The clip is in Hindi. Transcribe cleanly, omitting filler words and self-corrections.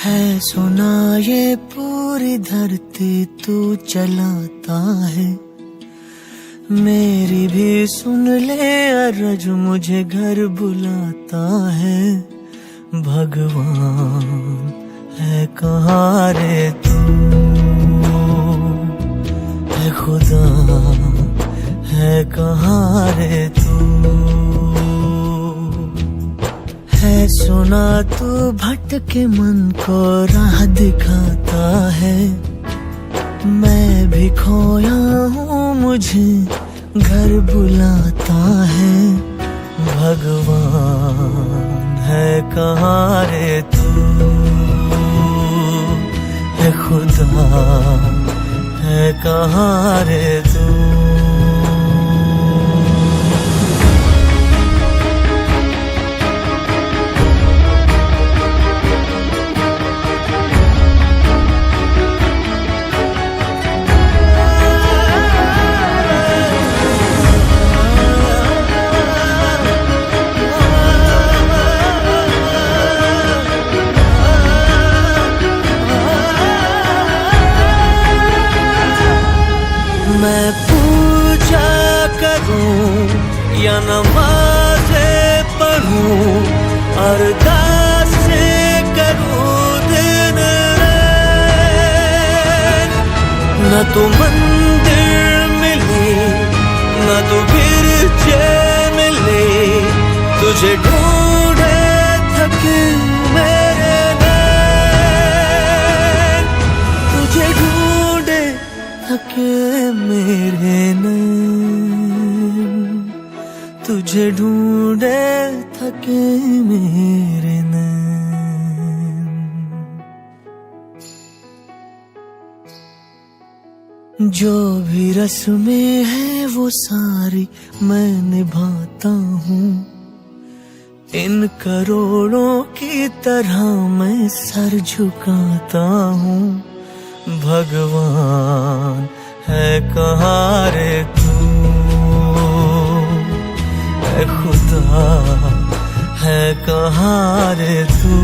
है सुना ये पूरी धरती तू चलाता है, मेरी भी सुन ले अरज मुझे घर बुलाता है। भगवान है कहाँ रे तू, है खुदा है कहाँ रे तू। है सुना तू भटके मन को राह दिखाता है, मैं भी खोया हूँ मुझे घर बुलाता है। भगवान है कहाँ रे तू, है खुदा है कहाँ रे तू। मैं पूजा करूं या नमाज़ें पढ़ूं, अरदासें करूं दिन रात, न तो मंदिर मिले न तो गिरजे मिले, तुझे ढूंढे थके मेरे नैन, तुझे ढूंढे थके मेरे नैन, तुझे ढूंढे थके मेरे नैन। जो भी रस्में हैं वो सारी मैं निभाता हूँ, इन करोड़ों की तरह मैं सर झुकाता हूँ। भगवान है कहाँ रे तू, है खुदा है कहाँ रे तू।